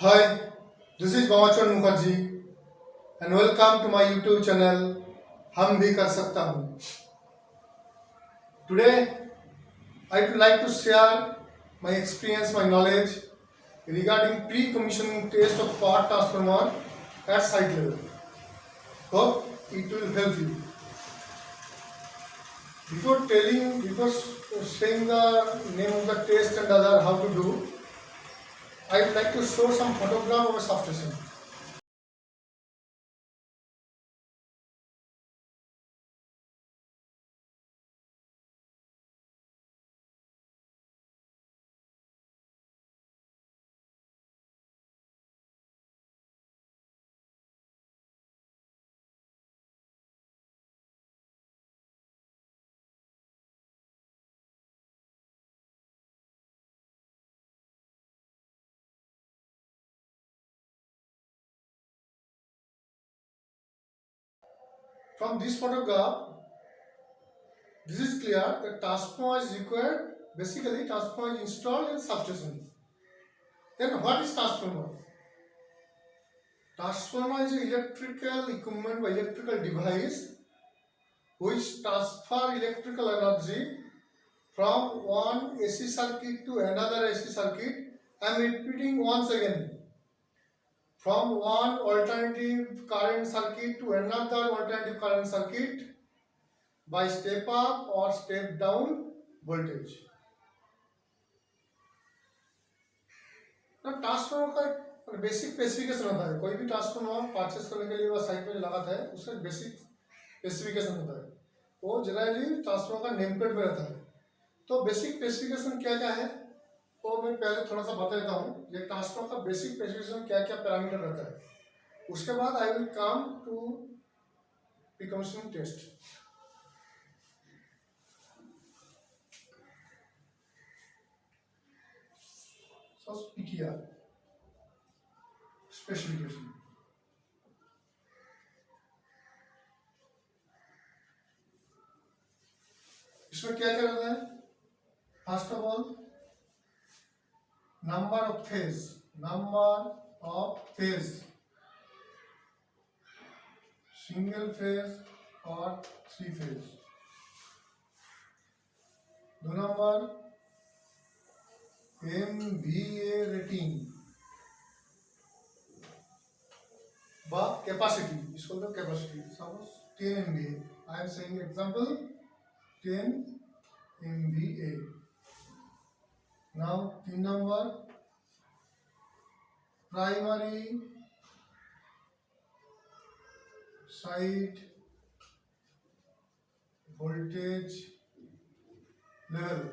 Hi, this is Bhavachan Mukherjee and welcome to my YouTube channel हम भी कर सकता हूँ. Today I would like to share my experience, my knowledge regarding pre-commissioning test of power transformer at site level. Hope it will help you. Before saying the name of the test and other how to do, I would like to show some photograph of a substation. From this photograph, this is clear that transformer is required. Basically, transformer is installed in substation. Then, what is transformer? Transformer is an electrical equipment or electrical device which transfer electrical energy from one AC circuit to another AC circuit. I am repeating once again. From one alternative current circuit to another alternative current circuit by step up or step down voltage. ना transformer का basic specification होता है. कोई भी transformer purchase करने के लिए वो साइट पे जो लगाता है उसका बेसिक स्पेसिफिकेशन होता है. वो जनरली ट्रांसफार्मर का नेम प्लेट पे रहता है. तो बेसिक स्पेसिफिकेशन क्या क्या है वो मैं पहले थोड़ा सा बता देता हूँ. ये ट्रांसफार्मर का बेसिक स्पेसिफिकेशन क्या क्या पैरामीटर रहता है. उसके बाद I will come to precommissioning test. So PTR specification. इसमें क्या क्या रहता है? First of all number of phase single phase और three phase. 2 number MVA rating व कैपेसिटी. इसको तो capacity suppose 10 MVA. I am saying example 10 MVA. Now 3 number primary side voltage level.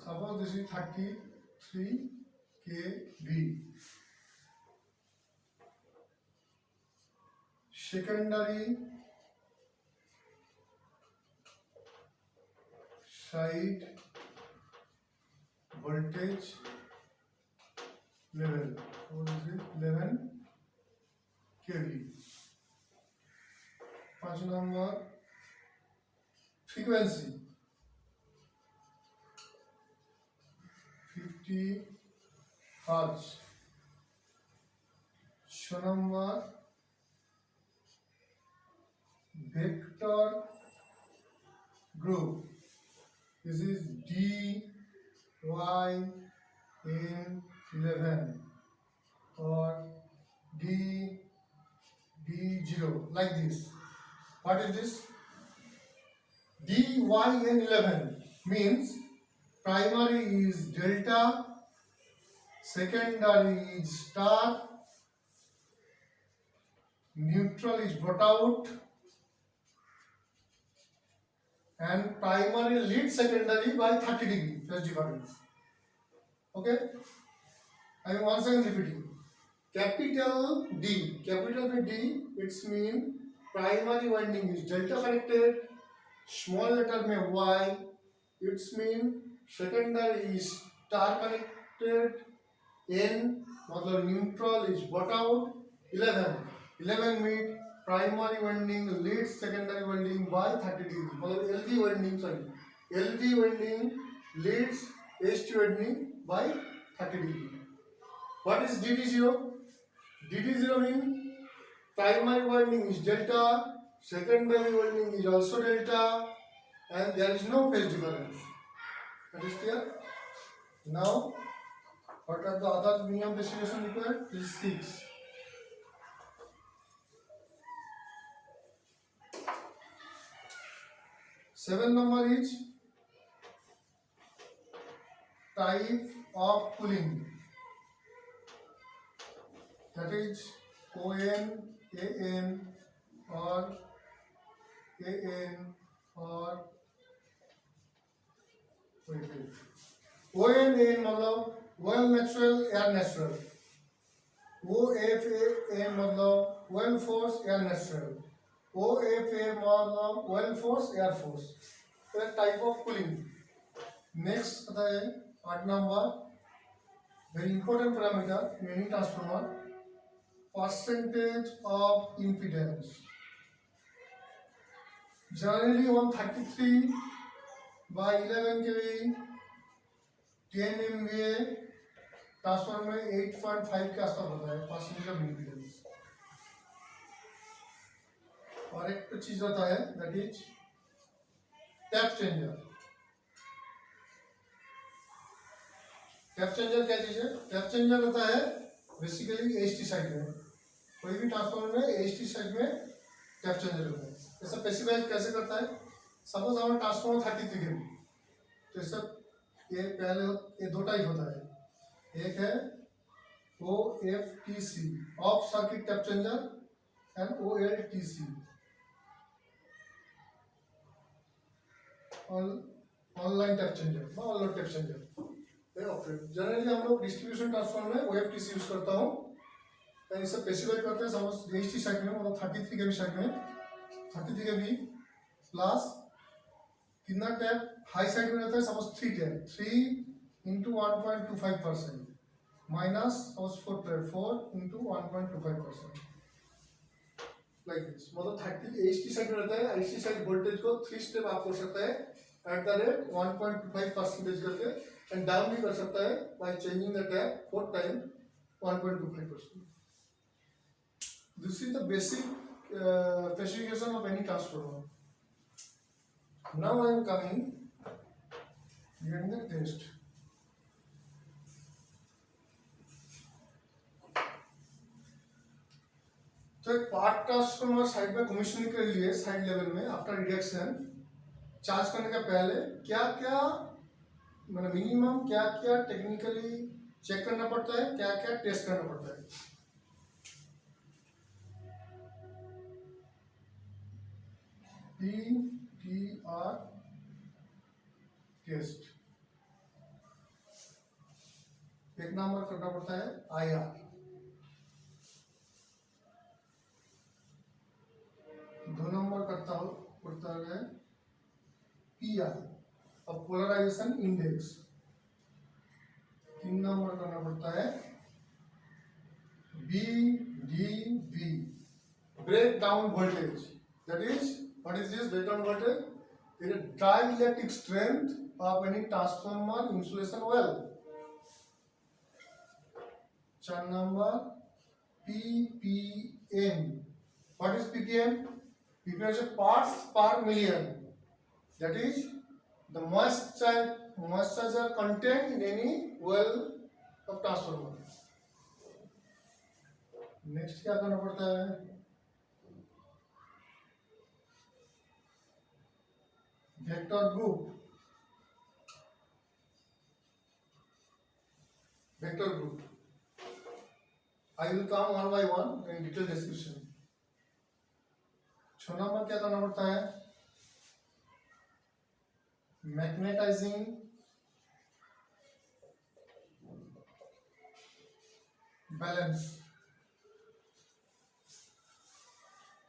Suppose this is 33 kV. Secondary side voltage level. What is it? 11 kV. 5 number frequency 50 Hz. 6 number vector group. This is DYN11 or D0 like this. What is this? DYN11 means primary is delta, secondary is star, neutral is brought out, and primary lead secondary by 30 degree phase difference. Okay, I am once again repeating. Capital D, it's mean primary winding is delta connected. Small letter में Y, it's mean secondary is star connected. N मतलब neutral is brought out. 11 mean primary winding leads secondary winding by 30 degree. मतलब LV winding leads ST winding by 30 degree. What is DD0? DD0 means primary winding is delta, secondary winding is also delta, and there is no phase difference. That is clear? Now, what are the other minimum distribution required? This is 6. Seven number is type of cooling. That is ON, AN or AN or ON, AN मतलब oil natural, air natural. OFA मतलब oil force, air natural. OFA मतलब oil force, air force. तो type of cooling. Next आता है 8 number, very important parameter in any transformer, percentage of impedance. Generally 133 by 11 kV 10 MVA transformer में 8.5 के आसपास होता है परसेंटेज ऑफ इम्पीडेंस। और एक तो चीज होता है that is tap changer. Tap changer क्या चीज है? टैप चेंजर होता है बेसिकली एचटी साइड में, कोई भी ट्रांसफार्मर में एचटी साइड में टैप चेंजर होता है। ऐसा स्पेसिफाई कैसे करता है? सपोज हमारा ट्रांसफार्मर 33 kV, तो इसका ये पहले ये दो टाइप होता है, एक है OFTC of circuit tap changer and OLTC online tap changer all load tap changer. Generally हम लोग डिस्ट्रीब्यूशन ट्रांसफार्मर में OFTC यूज करता हूँ। इसे स्पेसिफाई करते हैं सपोज एचटी साइड में मतलब 33 kV साइड में 33 kV प्लस कितना टैप हाई साइड में रहता है suppose 3 tap 3 into 1.25% minus suppose 4 into 1.25% like this। मतलब 30 HT साइड में रहता है, HT साइड वोल्टेज को 3 स्टेप आप कर सकता है एट द रेट 1.25% करके एंड डाउन भी कर सकता है by changing the tap 4 time 1.25%। This is the basic specification of any transformer। Now I am coming getting the test। तो एक पार्ट ट्रांसफार्मर साइड में कमीशनिंग के लिए साइड लेवल में आफ्टर रिडक्शन चार्ज करने का पहले क्या क्या मतलब मिनिमम क्या क्या टेक्निकली चेक करना पड़ता है, क्या क्या टेस्ट करना पड़ता है। PTR test. एक नंबर करना पड़ता है IR, दो नंबर पड़ता है PI और पोलराइजेशन इंडेक्स, तीन नंबर करना पड़ता है BDV breakdown voltage. That is what is this breakdown voltage? It is dielectric strength of any transformer insulation well. चार number PPM। What is PPM? PPM is parts per million, that is the moisture content in any well of transformer। Next क्या करना पड़ता है? Vector group. I will come one by one in detail description। 6 number क्या करना पड़ता है? Magnetising balance.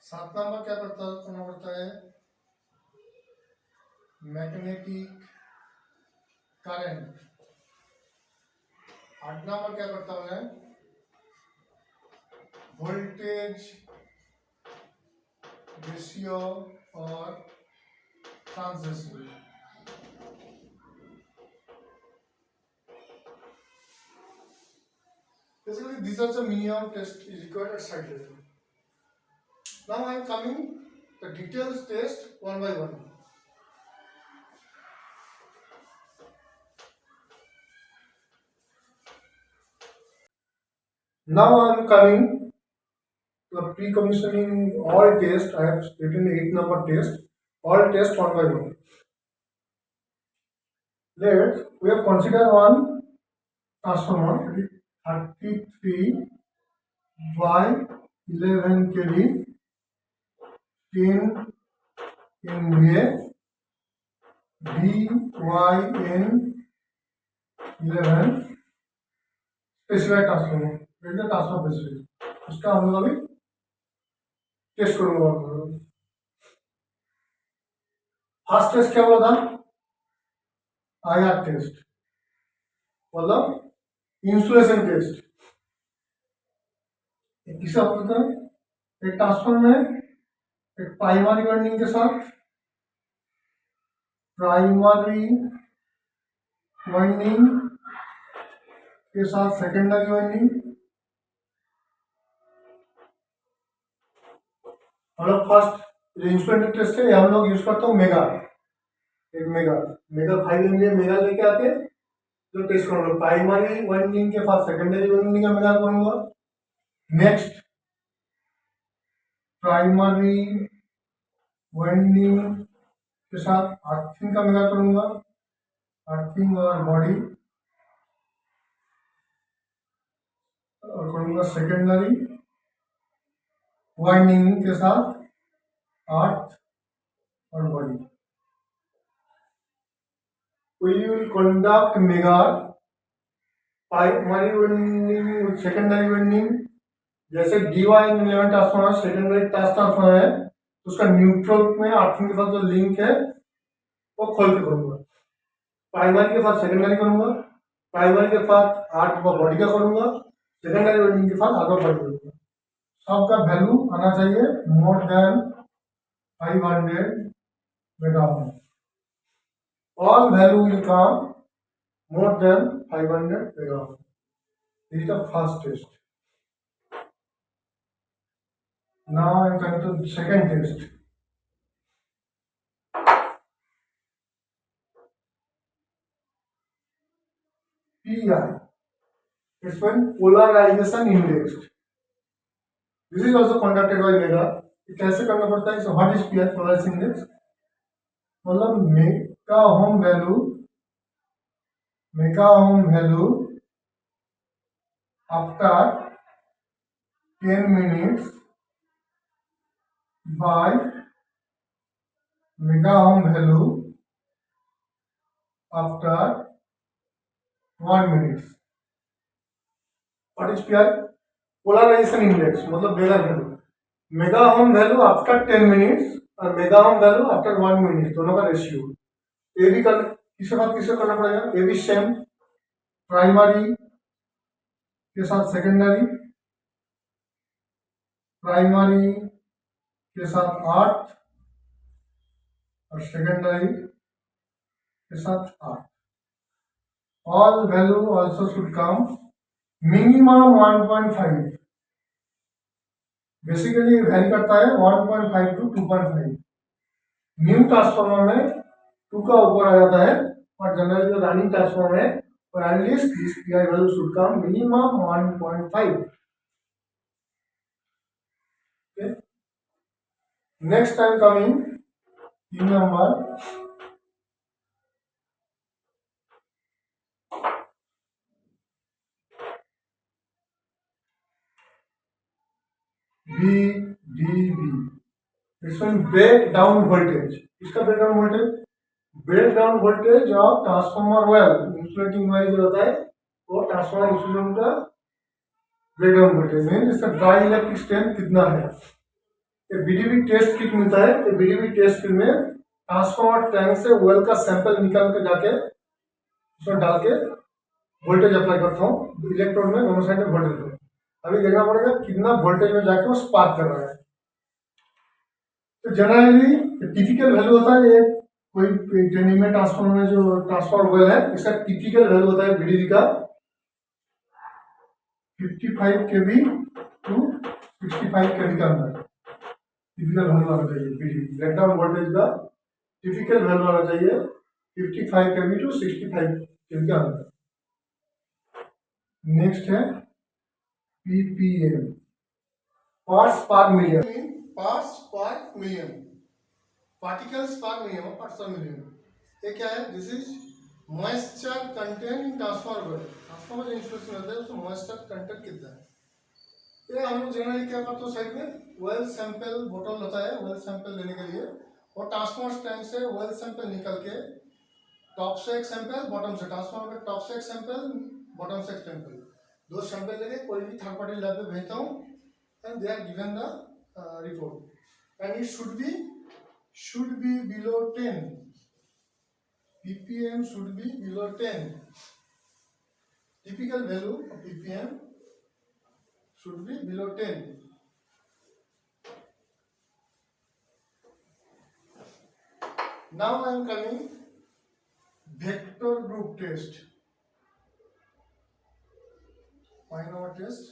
7 number क्या करना पड़ता है? Magnetic current. 8 नंबर क्या करता है? वोल्टेज रेशियो और translation. Basically, these are the minimum test is required at site level. Now I am coming the details test one by one. Now I am coming to the pre-commissioning all test. I have written 8 number test. All test one by one. Let's we have considered one transformer. It is 33 by 11 kV, 10 MVA, BYN 11 specified transformer. Transformer specific उसका हम लोग अभी test करूंगा. First test क्या बोला था? IR test मतलब insulation test. किसे होता है? एक ट्रांसफॉर्मर में एक प्राइमरी वाइंडिंग के साथ सेकेंडरी वाइंडिंग. हम लोग फर्स्ट इंसुलेशन टेस्ट है हम लोग यूज करते हो मेगा. एक मेगा 5 लेंगे. मेगा लेके आके जो टेस्ट करूंगा प्राइमरी वाइंडिंग के साथ सेकेंडरी वाइंडिंग का मेगा करूंगा. नेक्स्ट प्राइमरी वाइंडिंग के साथ अर्थिंग का मेगा करूंगा. अर्थिंग और बॉडी और करूंगा सेकेंडरी वाइंडिंग के साथ अर्थ और body. We will conduct mega primary winding secondary winding. जैसे DY11 ट्रांसफॉर्मर सेकेंडरी ट्रांसफॉर्मर है तो उसका न्यूट्रल में अर्थिंग के साथ जो लिंक है वो खोल के करूंगा. प्राइमरी के साथ सेकेंडरी करूंगा. प्राइमरी के साथ अर्थ व बॉडी का करूंगा. सेकेंडरी वाइंडिंग के साथ आगे बॉडी करूंगा. सबका वैल्यू आना चाहिए more than 500 mega. All value will come more than 500 mega. This is the first test. Now I am coming to the second test. PI. It's when polarization index. This is also conducted by mega. ये कैसे करना पड़ता है? So what is PI polarization index? मतलब mega ohm value after 10 minutes by mega ohm value after 1 minute. What is PI? Polarization index मतलब mega value. Mega ohm value after 10 minutes और mega ohm value after 1 minute दोनों का ratio. ये भी कर किसके बाद किसको करना पड़ेगा? ये भी सेम. प्राइमरी के साथ सेकेंडरी, प्राइमरी के साथ अर्थ और सेकेंडरी के साथ earth. All value also should come minimum 1.5. Basically vary करता है 1.5 to 2.5. न्यू ट्रांसफॉर्मर में 2 का ऊपर आ जाता है और जनरली जो रनिंग ट्रांसफॉर्मर है और at least this pi value should come minimum 1.5. okay. Next time coming in number BDB. It's when break down voltage. इसका break down voltage? Break down voltage of transformer well. Insulating wire जो होता है वो transformer insulation का break down voltage mean इसका dry electric strength कितना है. ये बीडीबी टेस्ट किट मिलता है. ये बीडीबी टेस्ट किट में ट्रांसफॉर्मर टैंक से वेल का सैंपल निकाल के जाके उसमें डाल के वोल्टेज अप्लाई करता हूँ. इलेक्ट्रोड में दोनों साइड में वोल्टेज. अभी देखना पड़ेगा कितना वोल्टेज में जाके वो स्पार्क कर रहा है. तो जनरली टिपिकल वैल्यू होता है ये कोई ट्रेनिंग में ट्रांसफॉर्मर में जो ट्रांसफॉर्मर वेल है इसका टिपिकल वैल्यू होता है बीडीबी का 55 kV to 65 kV का अंदर टिपिकल वैल्यू आना चाहिए। पीडी ब्रेकडाउन वोल्टेज का टिपिकल वैल्यू आना चाहिए 55 kV टू 65 kV का अंदर। नेक्स्ट है ppm, पार्ट्स पर मिलियन, पार्ट्स पर मिलियन, पार्टिकल्स पर मिलियन, पार्ट्स पर मिलियन। ये क्या है? This is moisture content in transformer. Transformer installation होता है उसमें मॉइस्चर कंटेंट कितना है। ये हम लोग जनरली क्या करते हैं, साइड में वेल सैंपल बोतल होता है, वेल सैंपल लेने के लिए, और ट्रांसफार्मर स्टैंड से वेल सैंपल निकल के टॉप से एक सैंपल, बॉटम से, ट्रांसफार्मर में टॉप से एक सैंपल, बॉटम से एक सैंपल, दो सैंपल लेके कोई भी थर्ड पार्टी लैब में भेजता हूँ, and they are given the report, and it should be below 10 ppm, should be below 10. Typical value of ppm should be below 10. Now I am coming vector group test. Find our test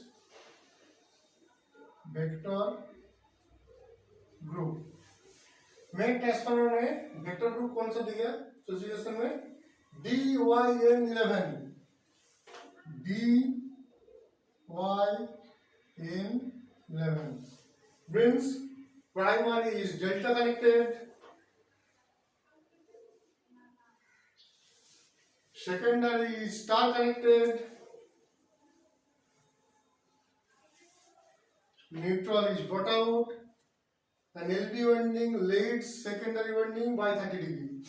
vector group. Main transformer में vector group कौन सा दिया specification में? DYN11, DYN11 means primary is delta connected, secondary is star connected, neutral is brought out, and LV winding leads secondary winding by 30 degree.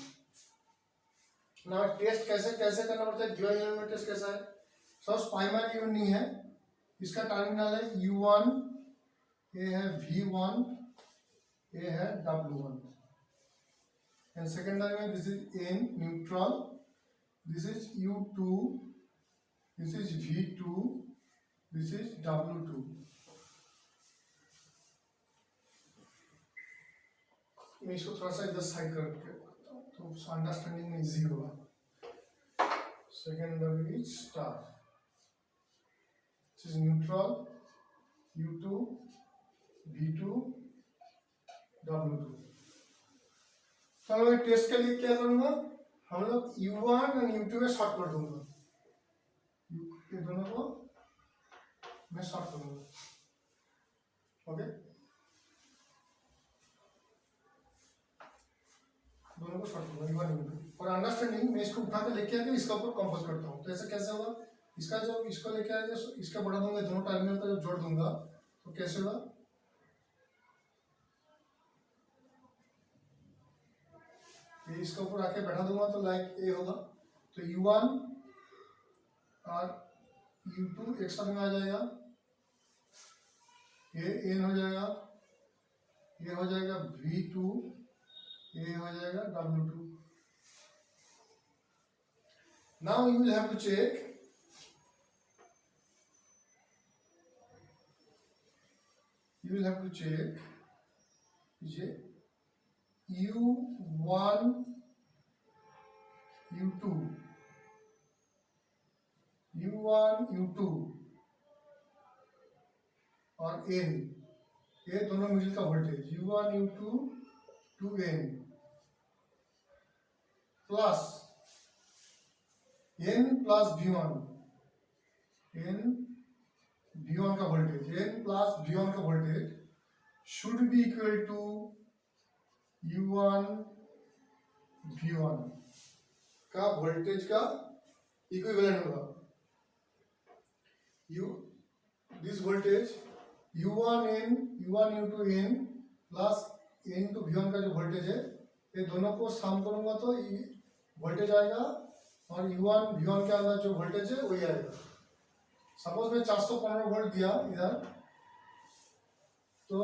Now test कैसे कैसे करना पड़ता है? DYN में टेस्ट कैसा है? सपोज प्राइमरी winding है, इसका टर्मिनल है U1, ये है V1, ये है W1, एंड सेकेंडरी में this is N neutral, this is U2, this is V2, this is W2। मैं इसको थोड़ा सा इधर साइड करके तो अंडरस्टैंडिंग में इजी होगा। Secondary is star, this is neutral, U2, V2, W2। तो मैं टेस्ट के लिए क्या करूंगा? हम लोग U1 और U2 में शॉर्ट कर दूंगा, ये दोनों को मैं शॉर्ट करूंगा। ओके, दोनों को शॉर्ट करूंगा U1 U2, और अंडरस्टैंडिंग मैं इसको उठा के लेके आके इसका ऊपर कंपोज करता हूँ। तो ऐसे कैसे होगा? इसका जो इसको लेके आके इसका बढ़ा दूंगा, दोनों टर्मिनल का जब जोड़ दूंगा तो कैसे होगा? ये इसके ऊपर आके बैठा दूंगा तो लाइक ए होगा। तो U1 और U2 एक साथ में आ जाएगा, ये N हो जाएगा, ये हो जाएगा V2, ये हो जाएगा W2। Now you will have to check ये U1 U2 और N, ये दोनों मिडिल का voltage U1 U2 to N plus N plus V1, N V1 का वोल्टेज, N प्लस V1 का voltage should be equal to U1 V1 का voltage का equivalent होगा। This voltage U1 U2 N plus N to V1 का जो voltage है, ये दोनों को सम करूंगा तो वोल्टेज आएगा, और U1 V1 के अंदर जो वोल्टेज है वही आएगा। सपोज मैं 415 वोल्ट दिया इधर, तो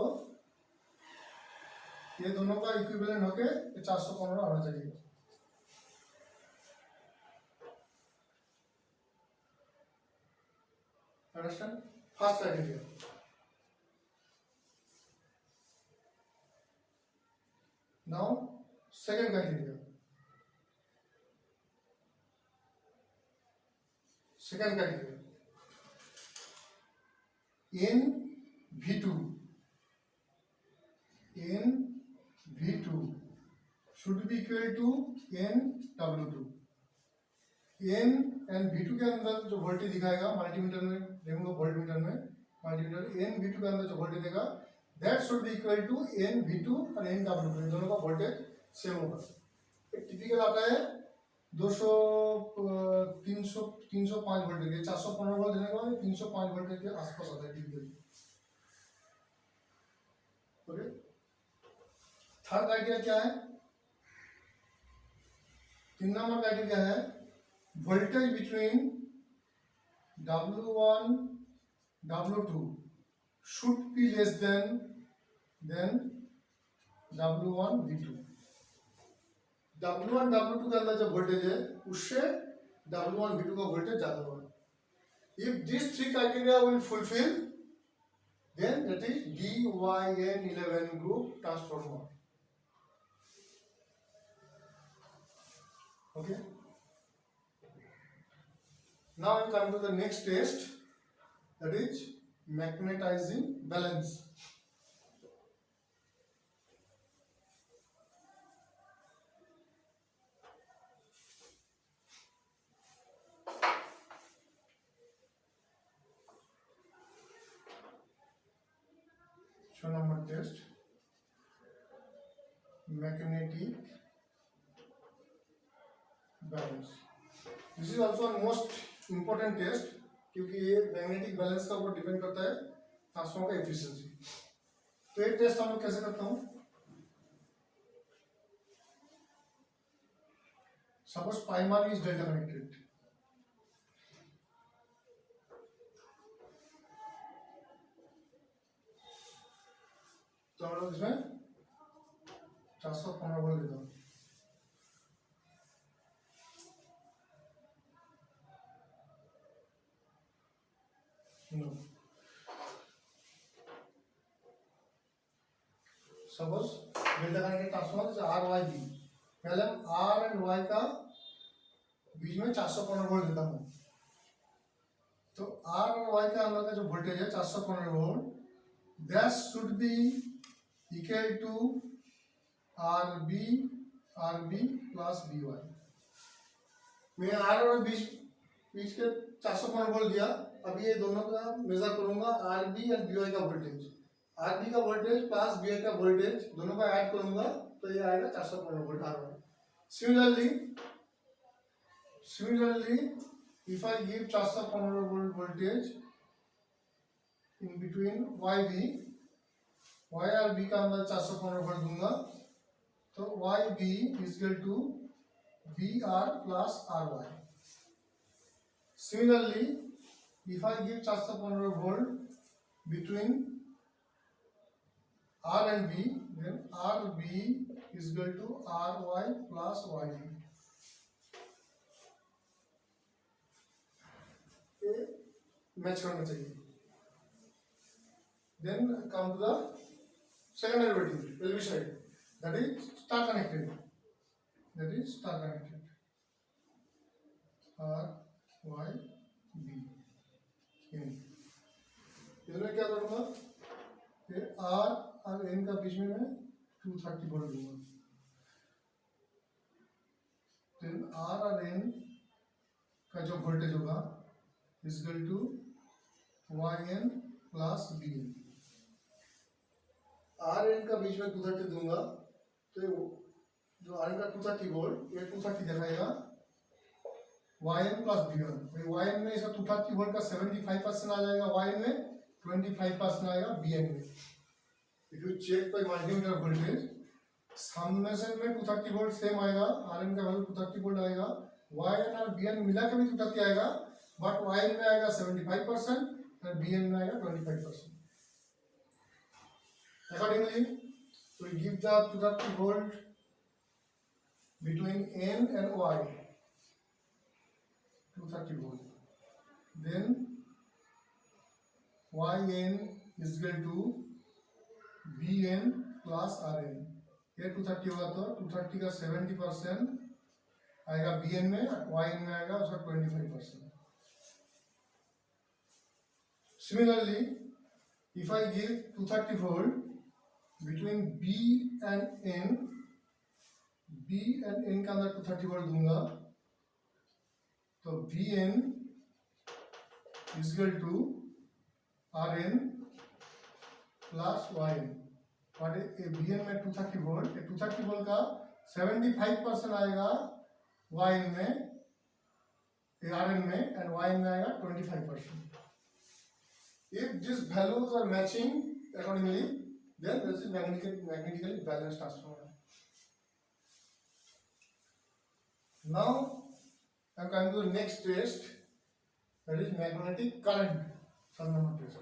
ये दोनों का इक्विवेलेंट होके 415 आना चाहिए। Understand? First criteria. Now second criteria. n v2 should be equal to n w2। n and v2 के अंदर जो वोल्टेज दिखाएगा मल्टीमीटर में देखूंगा, वोल्टमीटर में मल्टीमीटर n v2 के अंदर जो वोल्टेज देगा that should be equal to n v2 और n w2, दोनों का वोल्टेज सेम होगा। एक टिपिकल आता है 200 305 वोल्ट के 415 वोल्ट देने के बाद 305 वोल्ट के आसपास आता है टिपिकल। ओके, थर्ड क्राइटेरिया क्या है? 3 नंबर क्राइटेरिया है voltage between W1 W2 should be less than W1 V2। W1 W2 के अंदर जो वोल्टेज है उससे W1 V2 का वोल्टेज ज्यादा होगा। If these three criteria will fulfill, then that is DYN11 group transformer। Okay. Now we come to the next test, that is magnetizing balance। So number test magnetic balance। This is also a most important test, क्योंकि ये magnetic balance का ऊपर depend करता है transformer का efficiency. तो ये test हम लोग कैसे करता हूँ? Suppose primary is delta connected, तो हम लोग इसमें 415 वोल्ट देता हूँ। Suppose delta connected transformer R Y B, पहले हम आर एंड वाई का बीच में 415 वोल्ट देता हूँ। तो आर और वाई का अंदर का जो वोल्टेज है 415 volt, that should be equal to R B plus B Y. मैं आर और बीच के 415 वोल्ट दिया, अब ये दोनों का मेजर करूंगा R B and B Y का वोल्टेज, आर बी का वोल्टेज प्लस बी आई का वोल्टेज दोनों का ऐड करूंगा तो ये आएगा 415 volt R Y. Similarly if I give 415 volt voltage in between Y B, Y R B का अंदर 415 वोल्ट दूंगा तो Y B is equal to B R plus R Y. Similarly if I give 415 volt between R and B, then RB is equal to RY plus YB। ये match करना चाहिए। Then come to the second derivative, LV side, that is star connected, R Y B। इसमें क्या करूँगा? ये R और n का बीच में मैं 230 वोल्ट दूंगा, देन R और n का जो वोल्टेज होगा is equal to yn plus bn। R N का बीच में 230 दूंगा तो जो आर एन का 230 वोल्ट ये 230 दिखाएगा yn प्लस bn। yn में इसका 230 वोल्ट का 75% आ जाएगा, yn में 25% आएगा, bn में। If you check by multimeter voltage, summation में 230 वोल्ट सेम आएगा, Rn का वैल्यू 230 वोल्ट आएगा, Yn और Bn मिला के भी 230 आएगा, बट Yn में आएगा 75% और Bn में आएगा 25%। Accordingly, we give the 230 volt between N and Y, 230 volt. Then Yn is equal to Bn plus Rn। ये 230 होगा तो 230 का 70% आएगा Bn में, Yn में आएगा उसका 25%। Similarly if I give 230 volt between B and N, B and N के अंदर 230 वोल्ट दूंगा तो Vn is equal to Rn plus Yn। और Vn में 230 वोल्ट, 230 वोल्ट का 75% आएगा Yn में, Rn में, एंड Yn में आएगा 25%। If these values are matching accordingly, then this is magnetically balanced transformer. Now I am coming to the next test, that is magnetic current transformer test.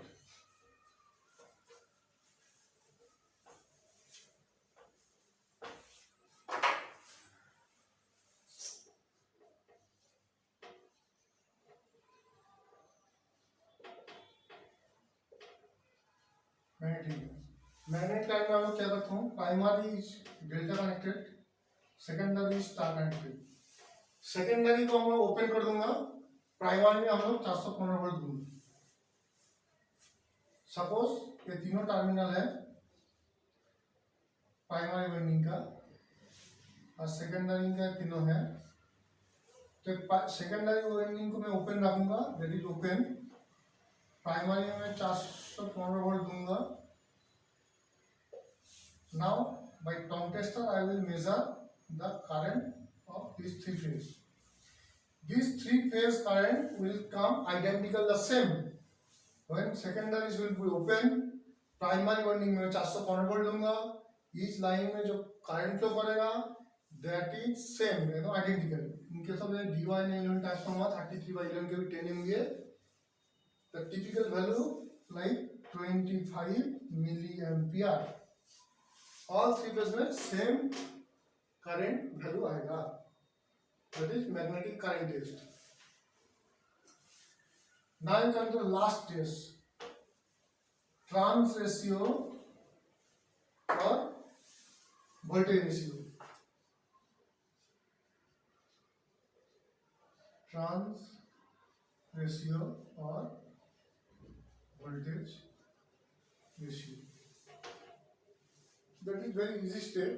Magnetic current में हम क्या करता हूँ, primary delta connected, secondary star connected. Secondary को हम लोग open कर दूंगा, प्राइमरी में हम लोग 415 वोल्ट दूंगा। सपोज ये तीनों टर्मिनल है प्राइमरी वाइंडिंग का और सेकेंडरी का तीनों है, तो सेकेंडरी वाइंडिंग को मैं ओपन रखूंगा, दैट इज ओपन। प्राइमरी में 415 वोल्ट दूंगा। Now by torque tester I will measure the current of these three phase. These three phase current will come identical the same. When secondaries will be open, primary winding में 415 volt दूंगा, each line में जो current flow करेगा that is same, you know, identical. In case of the DY11 transformer 33/11 के भी 10 MVA, the typical value like 25 milliampere. All three phase में same current value आएगा, that is magnetic current test. Now you come to the last test, trans ratio और voltage ratio. Trans ratio और voltage ratio, that is very easy step.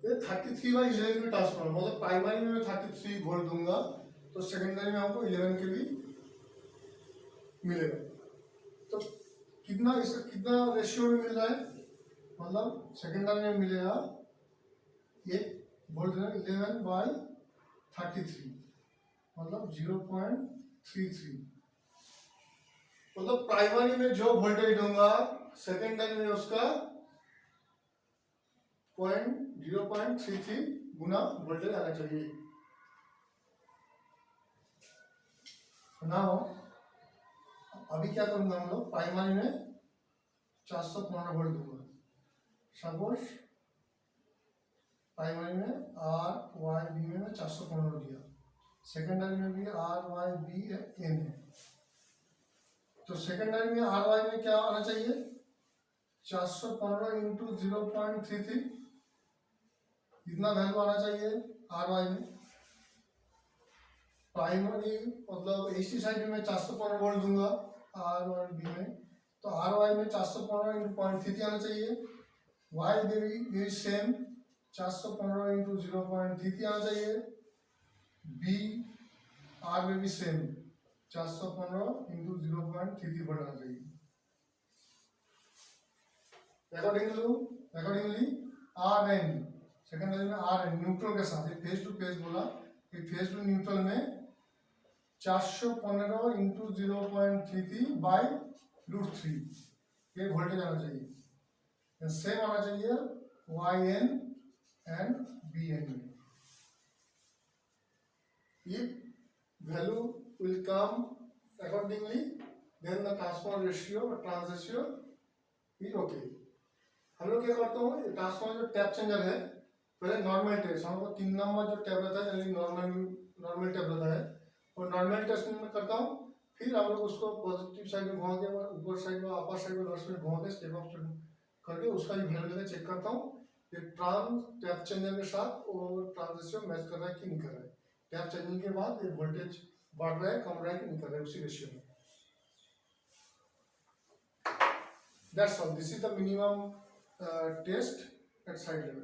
ये 33/11 में transformer, मतलब primary में मैं 33 volt दूंगा तो सेकेंडरी में हमको 11 के भी मिलेगा। तो कितना इसका कितना रेशियो में मिल रहा है, मतलब सेकेंडरी में मिलेगा 1 वोल्ट 11/33 मतलब 0.33। मतलब प्राइमरी में जो वोल्टेज दूंगा सेकेंडरी में उसका 0.33 गुना वोल्टेज आना चाहिए। नाउ अभी क्या करूंगा, हम लोग प्राइमरी में 415 वोल्ट दूंगा। सपोज प्राइमरी में RYB में मैं 415 दिया, सेकेंडरी में भी RYBN है, तो सेकेंडरी में RY में क्या आना चाहिए, 415 इंटू 0.33, इतना वैल्यू आना चाहिए RY में। प्राइमरी मतलब AC साइड में 415 वोल्ट दूंगा RYB में, तो RY में 415 इंटू 0.33 आना चाहिए। Y भी सेम 415 इंटू 0.33 आना चाहिए। B R में भी सेम 415 इंटू 0.33 वोल्ट आना चाहिए। अकॉर्डिंगली RN, सेकेंडरी में RN न्यूट्रल के साथ, फेज टू फेज बोला, फेज टू न्यूट्रल में 415 इंटू 0.33/√3 ये वोल्टेज आना चाहिए। सेम आना चाहिए YN एंड BN में। If value will come accordingly, then the transformer ratio or trans ratio is okay. हम लोग क्या करते हो, ट्रांसफॉर्मर जो टैप चेंजर है, पहले नॉर्मल टेस्ट हमको 3 नंबर जो टैप रहता है, यानी नॉर्मल टैप रहता है, और नॉर्मल टेस्ट में करता हूँ। फिर हम लोग उसको पॉजिटिव साइड में घुमा के, ऊपर साइड में, अपर साइड में, लोअर साइड में घुमा के स्टेप अप करके उसका भी वैल्यू लेकर चेक करता हूँ कि ट्रांस टैप चेंजर के साथ और ट्रांस रेशियो मैच कर रहा है कि नहीं कर रहा है। टैप चेंजिंग के बाद ये वोल्टेज बढ़ रहा है, कम रहा है कि नहीं कर रहा है, उसी रेशियो में। That's all. This is the minimum test at site level.